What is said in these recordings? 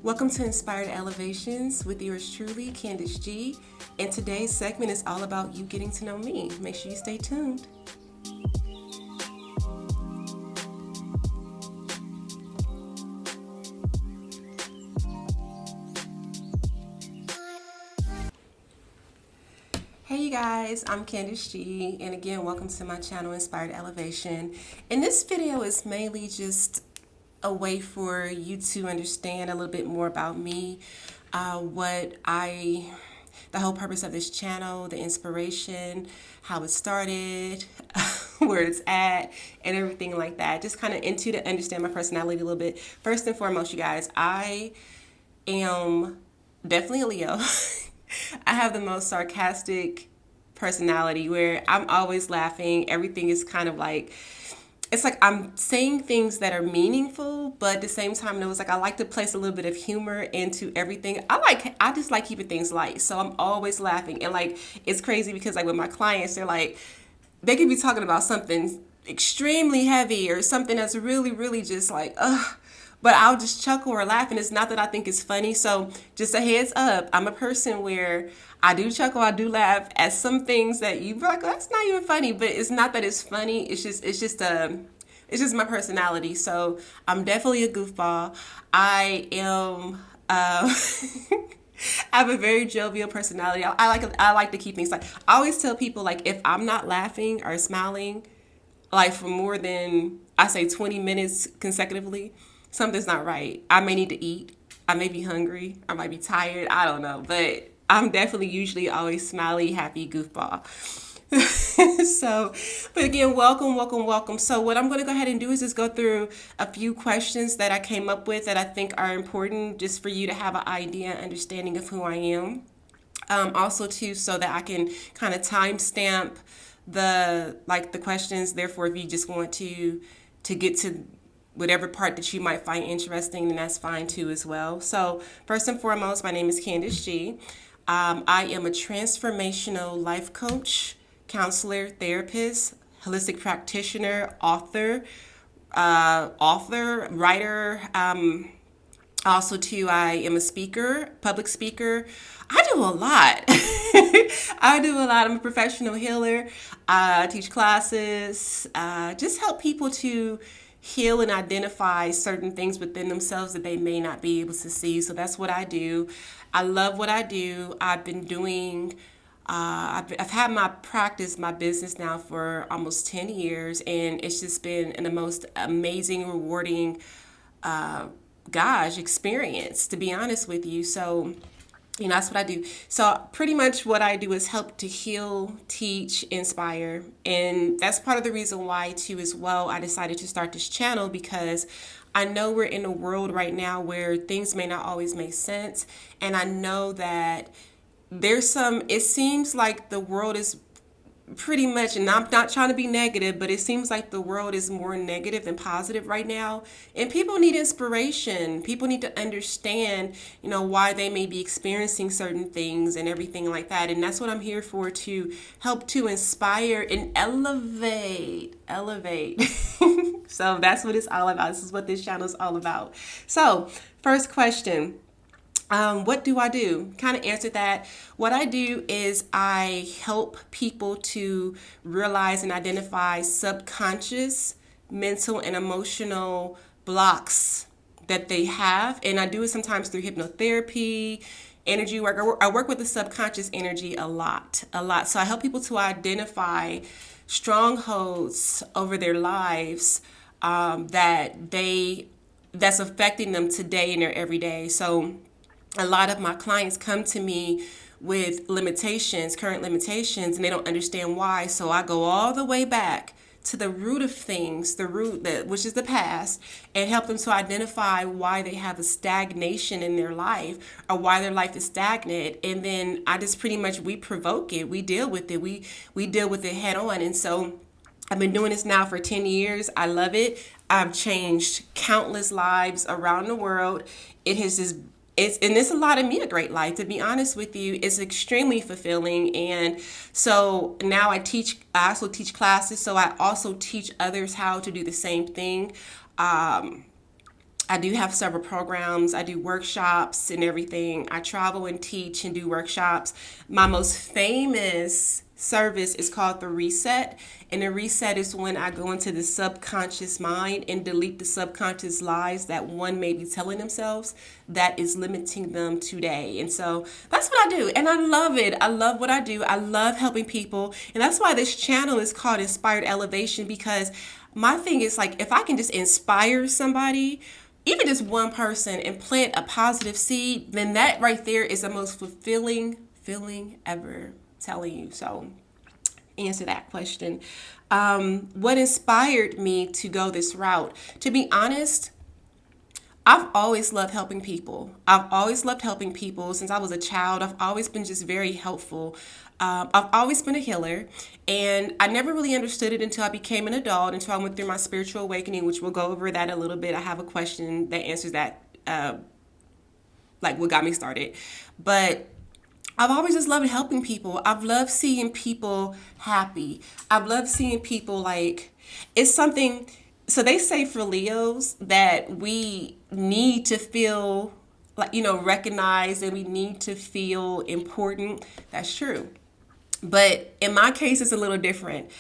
Welcome to Inspired Elevations with yours truly, Candice G. And today's segment is all about you getting to know me. Make sure you stay tuned. Hey you guys, I'm Candice G, and again, welcome to my channel, Inspired Elevation. And this video is mainly just a way for you to understand a little bit more about me, the whole purpose of this channel, the inspiration, how it started, where it's at, and everything like that. Just kind of into to understand my personality a little bit. First and foremost, you guys, I am definitely a Leo. I have the most sarcastic personality where I'm always laughing. Everything is kind of like, it's like I'm saying things that are meaningful, but at the same time, it was like I like to place a little bit of humor into everything. I just like keeping things light. So I'm always laughing. And like, it's crazy because like with my clients, they could be talking about something extremely heavy or something that's really, really just like, ugh. But I'll just chuckle or laugh, and it's not that I think it's funny. So just a heads up, I'm a person where I do chuckle, I do laugh at some things that you be like, oh, that's not even funny. But it's not that it's funny. It's just my personality. So I'm definitely a goofball. I am. I have a very jovial personality. I like to keep things like. I always tell people like if I'm not laughing or smiling, like for more than I say 20 minutes consecutively, something's not right. I may need to eat. I may be hungry. I might be tired. I don't know. But I'm definitely usually always smiley, happy, goofball. So, but again, welcome. So what I'm going to go ahead and do is just go through a few questions that I came up with that I think are important just for you to have an idea, understanding of who I am. Also too, so that I can kind of timestamp the questions. Therefore, if you just want to get to whatever part that you might find interesting, then that's fine too as well. So first and foremost, my name is Candice G. I am a transformational life coach, counselor, therapist, holistic practitioner, writer. Also, too, I am a speaker, public speaker. I do a lot. I'm a professional healer. I teach classes, just help people to heal and identify certain things within themselves that they may not be able to see. So that's what I do. I love what I do. I've been doing I've had my business now for almost 10 years, and it's just been the most amazing, rewarding, experience, to be honest with you. So, that's what I do. So pretty much what I do is help to heal, teach, inspire. And that's part of the reason why too as well I decided to start this channel, because I know we're in a world right now where things may not always make sense. And I know that it seems like the world is pretty much, and I'm not trying to be negative, but it seems like the world is more negative than positive right now. And people need inspiration. People need to understand, why they may be experiencing certain things and everything like that. And that's what I'm here for, to help to inspire and elevate. So that's what it's all about. This is what this channel is all about. So first question. What do I do? Kind of answered that. What I do is I help people to realize and identify subconscious, mental, and emotional blocks that they have. And I do it sometimes through hypnotherapy, energy work. I work with the subconscious energy a lot. So I help people to identify strongholds over their lives that's affecting them today in their everyday. So a lot of my clients come to me with current limitations, and they don't understand why. So I go all the way back to the root of things, which is the past, and help them to identify why they have a stagnation in their life, or why their life is stagnant. And then I just pretty much, we provoke it, we deal with it, we deal with it head on. And so I've been doing this now for 10 years. I love it. I've changed countless lives around the world. It's allotted me a great life, to be honest with you. It's extremely fulfilling. And so now I also teach classes. So I also teach others how to do the same thing. I do have several programs. I do workshops and everything. I travel and teach and do workshops. My most famous service is called the reset. And the reset is when I go into the subconscious mind and delete the subconscious lies that one may be telling themselves that is limiting them today. And so that's what I do. And I love it. I love what I do. I love helping people. And that's why this channel is called Inspired Elevation, because my thing is like, if I can just inspire somebody, even just one person, and plant a positive seed, then that right there is the most fulfilling feeling ever. Telling you. So answer that question. What inspired me to go this route? To be honest, I've always loved helping people. I've always loved helping people since I was a child. I've always been just very helpful. I've always been a healer, and I never really understood it until I became an adult, until I went through my spiritual awakening, which we'll go over that a little bit. I have a question that answers that, like what got me started. But I've always just loved helping people. I've loved seeing people happy. I've loved seeing people like, it's something. So they say for Leos that we need to feel like, recognized, and we need to feel important. That's true. But in my case, it's a little different.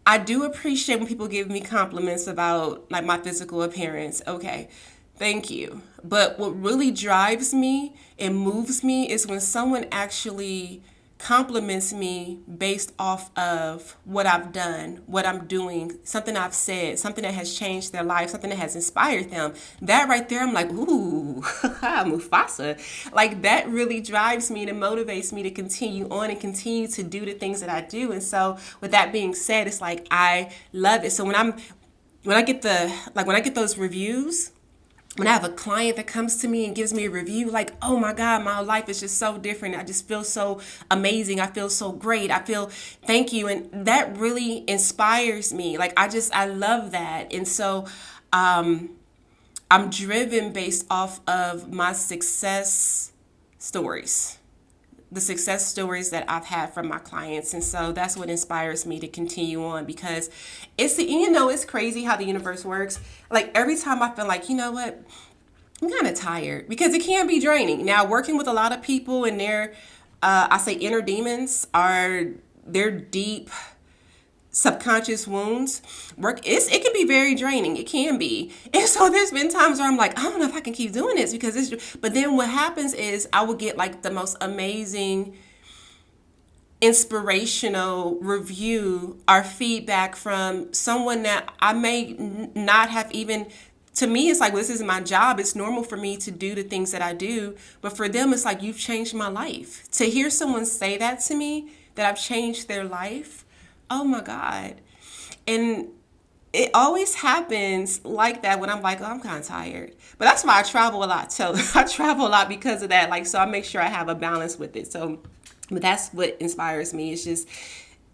I do appreciate when people give me compliments about like my physical appearance. Okay, thank you. But what really drives me and moves me is when someone actually compliments me based off of what I've done, what I'm doing, something I've said, something that has changed their life, something that has inspired them. That right there, I'm like, ooh, Mufasa. Like that really drives me and motivates me to continue on and continue to do the things that I do. And so with that being said, it's like, I love it. So when I get those reviews, when I have a client that comes to me and gives me a review, like, oh my God, my life is just so different. I just feel so amazing. I feel so great. I feel thank you. And that really inspires me. Like, I love that. And so I'm driven based off of my success stories. The success stories that I've had from my clients. And so that's what inspires me to continue on, because it's crazy how the universe works. Like every time I feel like, you know what, I'm kind of tired, because it can be draining. Now working with a lot of people and their, I say inner demons are their deep subconscious wounds it can be very draining. It can be. And so there's been times where I'm like, I don't know if I can keep doing this, because but then what happens is I will get like the most amazing inspirational review or feedback from someone that I may not have even. To me, it's like, well, this is my job. It's normal for me to do the things that I do. But for them, it's like, you've changed my life. To hear someone say that to me, that I've changed their life, oh my God. And it always happens like that when I'm like, oh, I'm kind of tired. But that's why I travel a lot. So I travel a lot because of that. Like, so I make sure I have a balance with it. So, but that's what inspires me. It's just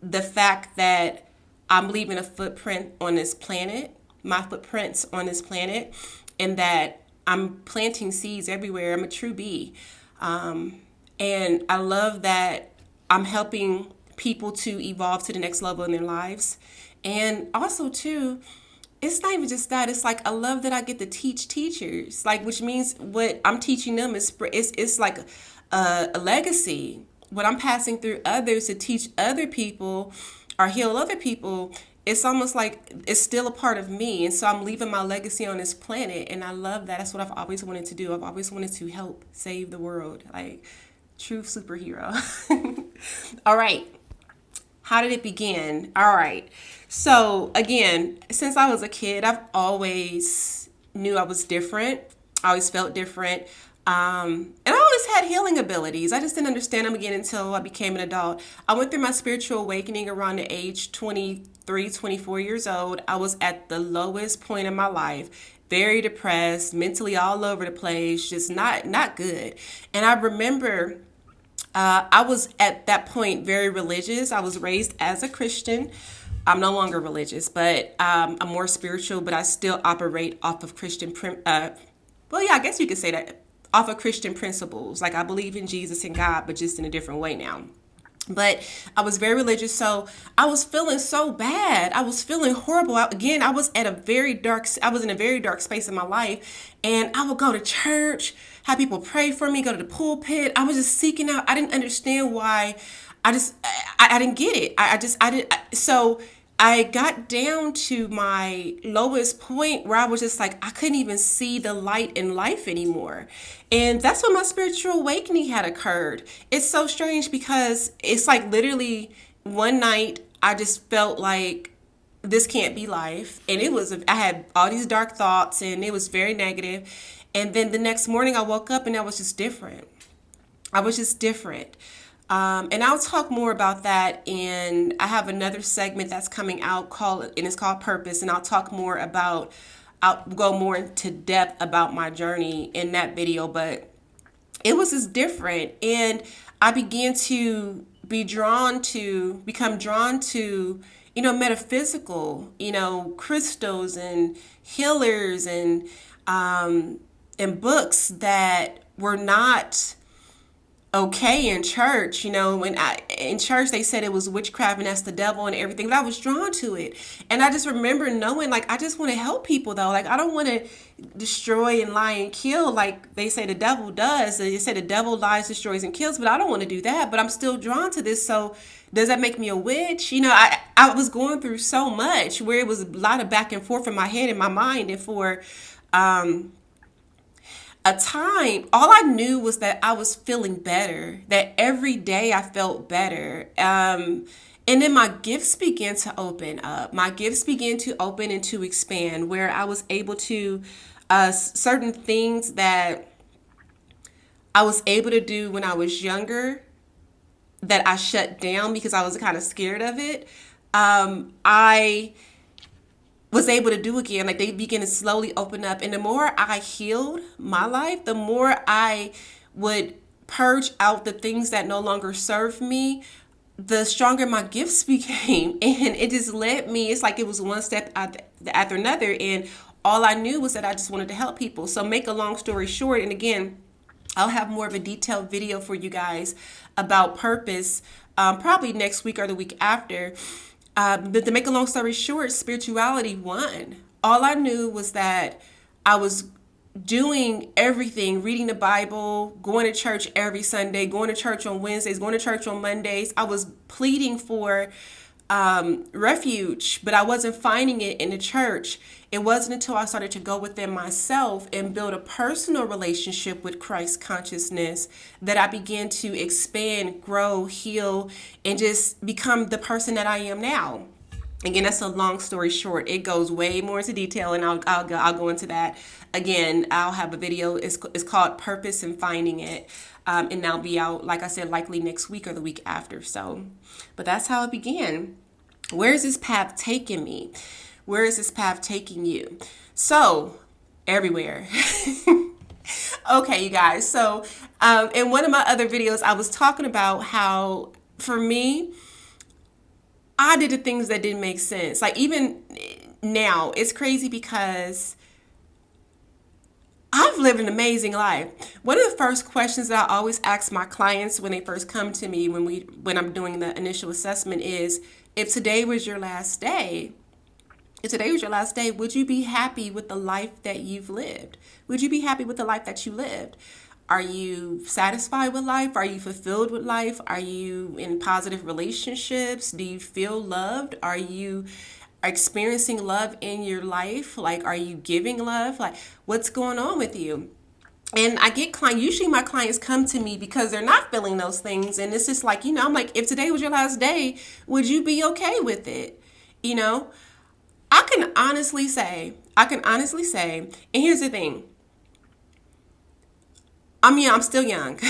the fact that I'm leaving a footprint on this planet, my footprints on this planet, and that I'm planting seeds everywhere. I'm a true bee. And I love that I'm helping people to evolve to the next level in their lives. And also too, it's not even just that. It's like, I love that I get to teach teachers, like, which means what I'm teaching them is it's like a legacy. What I'm passing through others to teach other people or heal other people, it's almost like it's still a part of me. And so I'm leaving my legacy on this planet. And I love that. That's what I've always wanted to do. I've always wanted to help save the world. Like, true superhero. All right. How did it begin? All right. So again, since I was a kid, I've always knew I was different. I always felt different. And I always had healing abilities. I just didn't understand them again until I became an adult. I went through my spiritual awakening around the age 23, 24 years old. I was at the lowest point in my life, very depressed, mentally all over the place, just not good. And I remember I was at that point very religious. I was raised as a Christian. I'm no longer religious, but I'm more spiritual, but I still operate off of I guess you could say that, off of Christian principles. Like, I believe in Jesus and God, but just in a different way now. But I was very religious, so I was feeling so bad. I was feeling horrible. Again, I was at a very dark. I was in a very dark space in my life, and I would go to church, have people pray for me, go to the pulpit. I was just seeking out. I didn't understand why. I didn't get it. I didn't. So I got down to my lowest point where I was just like, I couldn't even see the light in life anymore. And that's when my spiritual awakening had occurred. It's so strange because it's like literally one night I just felt like this can't be life. And I had all these dark thoughts and it was very negative. And then the next morning I woke up and I was just different. I was just different. And I'll talk more about that. And I have another segment that's coming out and it's called Purpose. And I'll go more into depth about my journey in that video. But it was just different. And I began to become drawn to, metaphysical, crystals and healers and books that were not okay in church. In church they said it was witchcraft and that's the devil and everything, but I was drawn to it. And I just remember knowing, like, I just want to help people though. Like, I don't want to destroy and lie and kill like they say the devil does. They say the devil lies, destroys, and kills, but I don't want to do that. But I'm still drawn to this. So does that make me a witch? I was going through so much where it was a lot of back and forth in my head and my mind. And for a time, all I knew was that I was feeling better, that every day I felt better. And then my gifts began to open up. My gifts began to open and to expand, where I was able to, certain things that I was able to do when I was younger that I shut down because I was kind of scared of it. I was able to do again. Like, they began to slowly open up. And the more I healed my life, the more I would purge out the things that no longer served me, the stronger my gifts became. And it just led me, it's like it was one step after another. And all I knew was that I just wanted to help people. So make a long story short, and again, I'll have more of a detailed video for you guys about purpose, probably next week or the week after. But to make a long story short, spirituality won. All I knew was that I was doing everything, reading the Bible, going to church every Sunday, going to church on Wednesdays, going to church on Mondays. I was pleading for refuge, but I wasn't finding it in the church. It wasn't until I started to go within myself and build a personal relationship with Christ consciousness that I began to expand, grow, heal, and just become the person that I am now. Again, that's a long story short. It goes way more into detail, and I'll go into that. Again, I'll have a video. It's called Purpose and Finding It, and that'll be out, like I said, likely next week or the week after. So, but that's how it began. Where is this path taking me? Where is this path taking you? So, everywhere. Okay, you guys. So, in one of my other videos, I was talking about how, for me, I did the things that didn't make sense. Like, even now, it's crazy because I've lived an amazing life. One of the first questions that I always ask my clients when they first come to me when I'm doing the initial assessment is, if today was your last day, would you be happy with the life that you've lived? Would you be happy with the life that you lived? Are you satisfied with life? Are you fulfilled with life? Are you in positive relationships? Do you feel loved? Are you experiencing love in your life? Like, are you giving love? Like, what's going on with you? And I get usually my clients come to me because they're not feeling those things. And it's just like, I'm like, if today was your last day, would you be okay with it? I can honestly say, and here's the thing. I'm still young.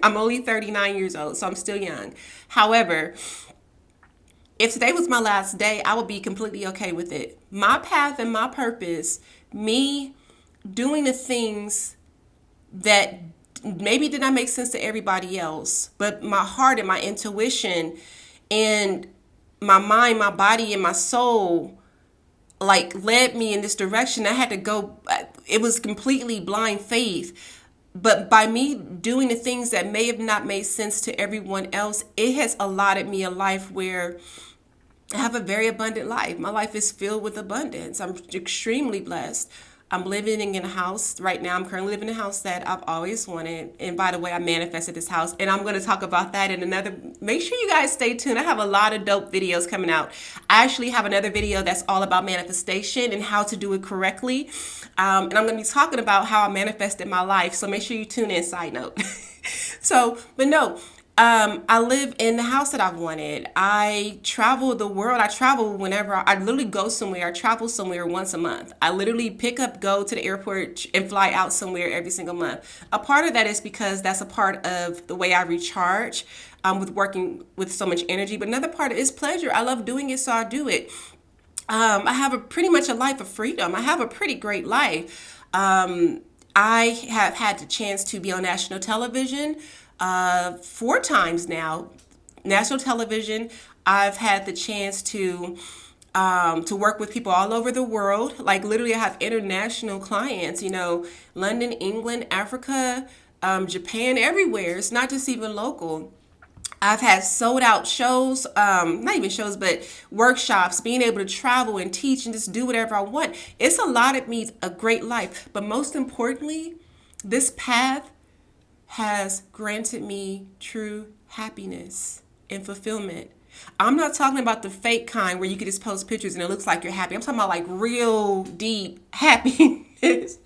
I'm only 39 years old, so I'm still young. However, if today was my last day, I would be completely okay with it. My path and my purpose, me doing the things that maybe did not make sense to everybody else, but my heart and my intuition and my mind, my body, and my soul, like, led me in this direction. I had to go. It was completely blind faith. but by me doing the things that may have not made sense to everyone else, it has allotted me a life where I have a very abundant life. My life is filled with abundance. I'm extremely blessed. I'm living in a house right now. I'm currently living in a house that I've always wanted. And by the way, I manifested this house. And I'm going to talk about that in another. Make sure you guys stay tuned. I have a lot of dope videos coming out. I actually have another video that's all about manifestation and how to do it correctly. And I'm going to be talking about how I manifested my life. So make sure you tune in, side note. But no, I live in the house that I've wanted. I travel the world. I travel whenever I literally go somewhere. I travel somewhere once a month. I literally pick up, go to the airport, and fly out somewhere every single month. A part of that is because that's a part of the way I recharge with working with so much energy. But another part is pleasure. I love doing it, so I do it. I have pretty much a life of freedom. I have a pretty great life. I have had the chance to be on national television 4 times now. National television. I've had the chance to work with people all over the world. Like literally, I have international clients. London, England, Africa, Japan, everywhere. It's not just even local. I've had sold out shows, not even shows, but workshops, being able to travel and teach and just do whatever I want. It's allotted me a great life. But most importantly, this path has granted me true happiness and fulfillment. I'm not talking about the fake kind where you can just post pictures and it looks like you're happy. I'm talking about like real deep happiness.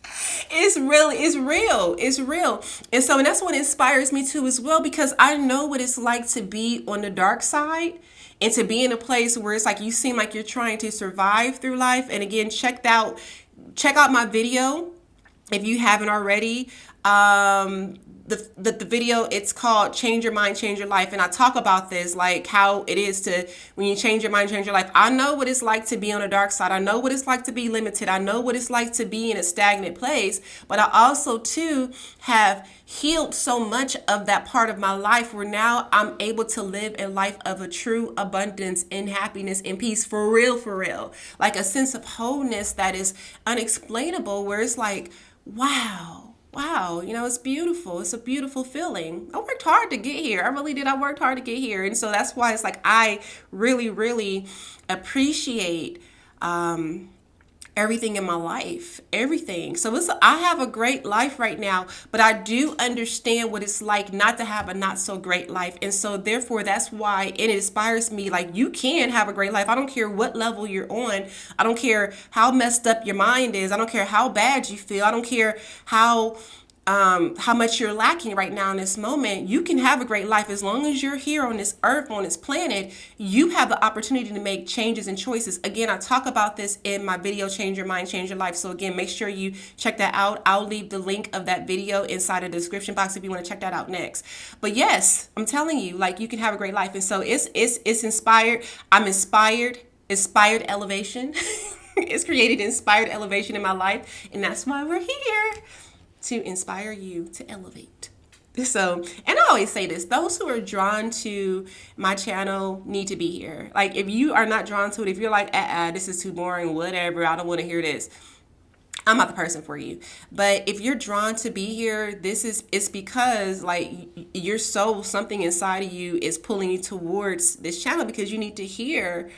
It's real. It's real. And that's what inspires me too as well, because I know what it's like to be on the dark side and to be in a place where it's like you seem like you're trying to survive through life. And again, check out my video if you haven't already. The video, it's called Change Your Mind, Change Your Life. And I talk about this, like how it is to, when you change your mind, change your life. I know what it's like to be on the dark side. I know what it's like to be limited. I know what it's like to be in a stagnant place. But I also too have healed so much of that part of my life where now I'm able to live a life of a true abundance and happiness and peace for real. Like a sense of wholeness that is unexplainable, where it's like, wow, it's beautiful. It's a beautiful feeling. I worked hard to get here. I really did. I worked hard to get here. And so that's why it's like I really appreciate everything in my life. Everything. So I have a great life right now, but I do understand what it's like not to have a not so great life. And so therefore, that's why it inspires me. Like, you can have a great life. I don't care what level you're on. I don't care how messed up your mind is. I don't care how bad you feel. I don't care how much you're lacking right now in this moment. You can have a great life as long as you're here on this earth, on this planet. You have the opportunity to make changes and choices. Again, I talk about this in my video, Change Your Mind, Change Your Life. So again, make sure you check that out. I'll leave the link of that video inside of the description box if you want to check that out next. But yes, I'm telling you, like, you can have a great life. And so it's inspired. I'm inspired elevation. It's created inspired elevation in my life. And that's why we're here, to inspire you to elevate. So, and I always say this, those who are drawn to my channel need to be here. Like, if you are not drawn to it, if you're like, this is too boring, whatever, I don't want to hear this, I'm not the person for you. But if you're drawn to be here, it's because like your soul, something inside of you is pulling you towards this channel, because you need to hear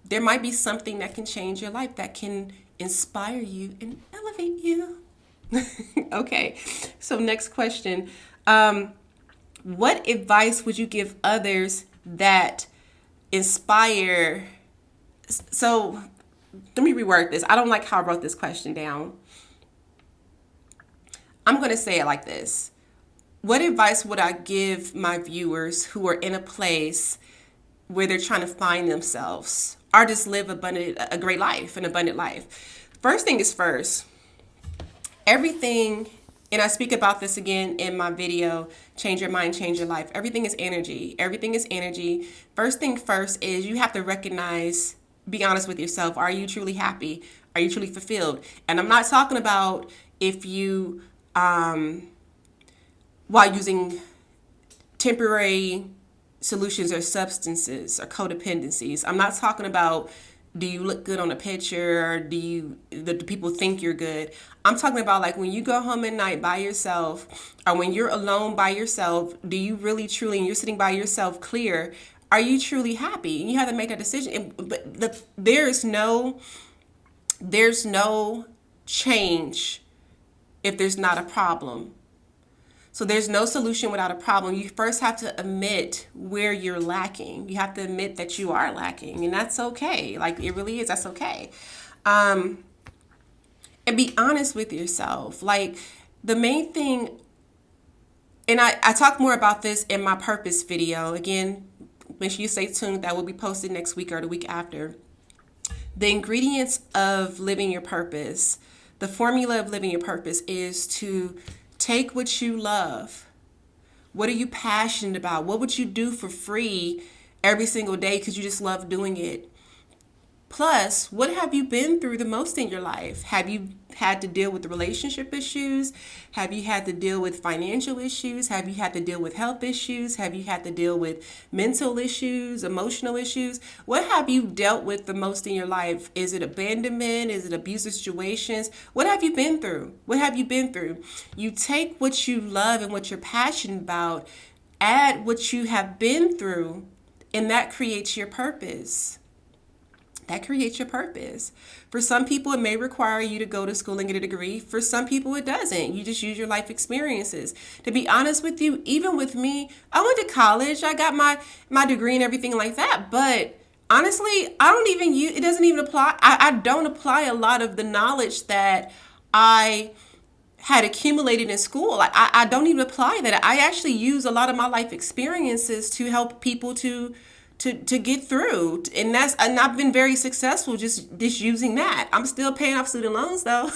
there might be something that can change your life, that can inspire you and elevate you. Okay, so next question. What advice would you give others that inspire? So let me reword this. I don't like how I wrote this question down. I'm going to say it like this. What advice would I give my viewers who are in a place where they're trying to find themselves or just live a great life, an abundant life? First thing is first. Everything, and I speak about this again in my video, Change Your Mind, Change Your Life. Everything is energy. Everything is energy. First thing first is you have to recognize, be honest with yourself. Are you truly happy? Are you truly fulfilled? And I'm not talking about if you, while using temporary solutions or substances or codependencies. I'm not talking about do you look good on a picture, or do people think you're good? I'm talking about like when you go home at night by yourself, or when you're alone by yourself, do you really truly, and you're sitting by yourself clear, are you truly happy? And you have to make that decision. But there's no change if there's not a problem. So there's no solution without a problem. You first have to admit where you're lacking. You have to admit that you are lacking, and that's okay. Like, it really is. That's okay. And be honest with yourself. Like, the main thing, and I talk more about this in my purpose video. Again, make sure you stay tuned. That will be posted next week or the week after. The ingredients of living your purpose, the formula of living your purpose is to take what you love. What are you passionate about? What would you do for free every single day because you just love doing it? Plus, what have you been through the most in your life? Have you had to deal with the relationship issues? Have you had to deal with financial issues? Have you had to deal with health issues? Have you had to deal with mental issues, emotional issues? What have you dealt with the most in your life? Is it abandonment? Is it abusive situations? What have you been through? What have you been through? You take what you love and what you're passionate about, add what you have been through, and that creates your purpose. That creates your purpose. For some people, it may require you to go to school and get a degree. For some people, it doesn't. You just use your life experiences. To be honest with you, even with me, I went to college. I got my degree and everything like that. But honestly, I don't even use, it doesn't even apply. I don't apply a lot of the knowledge that I had accumulated in school. I don't even apply that. I actually use a lot of my life experiences to help people to get through, and I've been very successful just using that. I'm still paying off student loans though.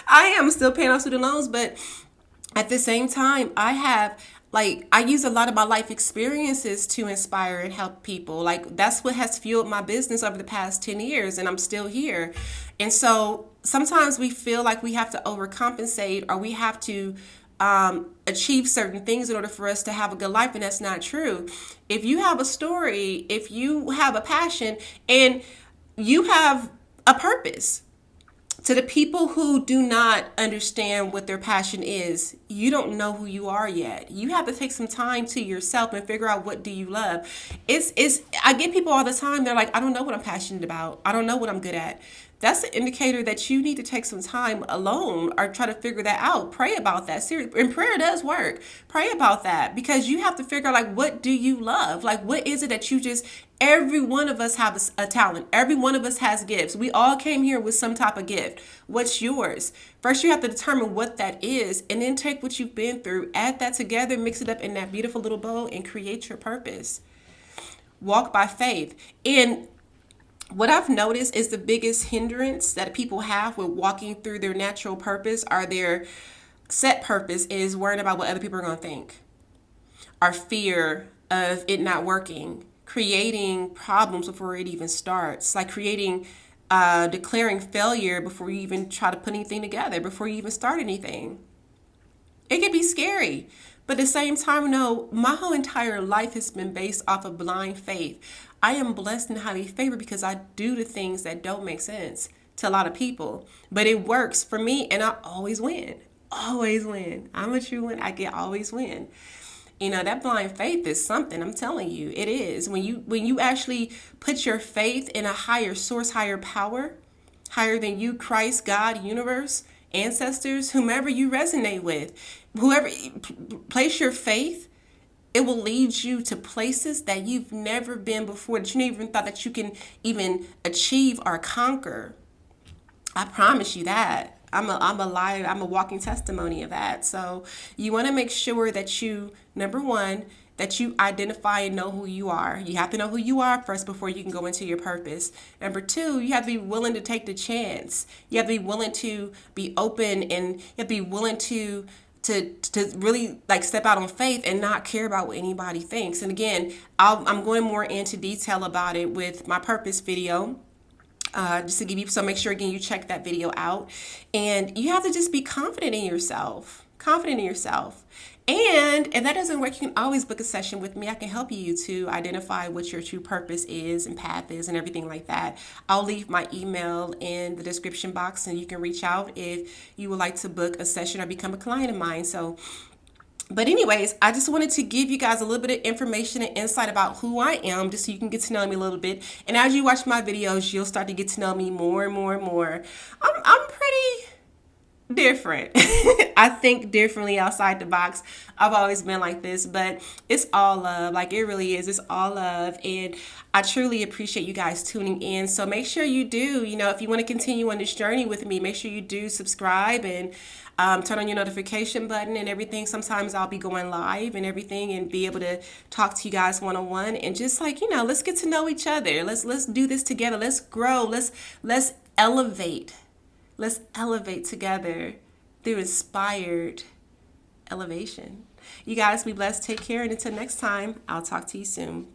I am still paying off student loans, but at the same time, I use a lot of my life experiences to inspire and help people. Like, that's what has fueled my business over the past 10 years, and I'm still here. And so sometimes we feel like we have to overcompensate, or we have to achieve certain things in order for us to have a good life, and that's not true. If you have a story, if you have a passion, and you have a purpose, to the people who do not understand what their passion is, you don't know who you are yet. You have to take some time to yourself and figure out, what do you love. I get people all the time, they're like, I don't know what I'm passionate about. I don't know what I'm good at. That's an indicator that you need to take some time alone or try to figure that out. Pray about that. Seriously. And prayer does work. Pray about that, because you have to figure out, like, what do you love? Like, what is it that you just, every one of us have a talent. Every one of us has gifts. We all came here with some type of gift. What's yours? First, you have to determine what that is, and then take what you've been through, add that together, mix it up in that beautiful little bowl, and create your purpose. Walk by faith. And what I've noticed is the biggest hindrance that people have with walking through their natural purpose, or their set purpose, is worrying about what other people are going to think. Our fear of it not working, creating problems before it even starts, like declaring failure before you even try to put anything together, before you even start anything. It can be scary. But at the same time, no, my whole entire life has been based off of blind faith. I am blessed and highly favored because I do the things that don't make sense to a lot of people. But it works for me, and I always win. Always win. I'm a true one. I can always win. You know, that blind faith is something, I'm telling you. It is. When you actually put your faith in a higher source, higher power, higher than you, Christ, God, universe, ancestors, whomever you resonate with, whoever, place your faith, it will lead you to places that you've never been before, that you never even thought that you can even achieve or conquer. I promise you that. I'm a liar. I'm a walking testimony of that. So you want to make sure that you, number one, that you identify and know who you are. You have to know who you are first before you can go into your purpose. Number two, you have to be willing to take the chance. You have to be willing to be open, and you have to be willing to really like step out on faith and not care about what anybody thinks. And again, I'm going more into detail about it with my purpose video. Just to give you, so make sure again you check that video out, and you have to just be confident in yourself. And if that doesn't work, you can always book a session with me. I can help you to identify what your true purpose is and path is and everything like that. I'll leave my email in the description box and you can reach out if you would like to book a session or become a client of mine. So, but anyways, I just wanted to give you guys a little bit of information and insight about who I am, just so you can get to know me a little bit. And as you watch my videos, you'll start to get to know me more and more and more. I'm pretty different. I think differently outside the box. I've always been like this, but it's all love. Like, it really is. It's all love. And I truly appreciate you guys tuning in. So make sure you do, if you want to continue on this journey with me, make sure you do subscribe and turn on your notification button and everything. Sometimes I'll be going live and everything and be able to talk to you guys one-on-one and just let's get to know each other. Let's do this together. Let's grow. Let's elevate. Let's elevate together through inspired elevation. You guys be blessed. Take care. And until next time, I'll talk to you soon.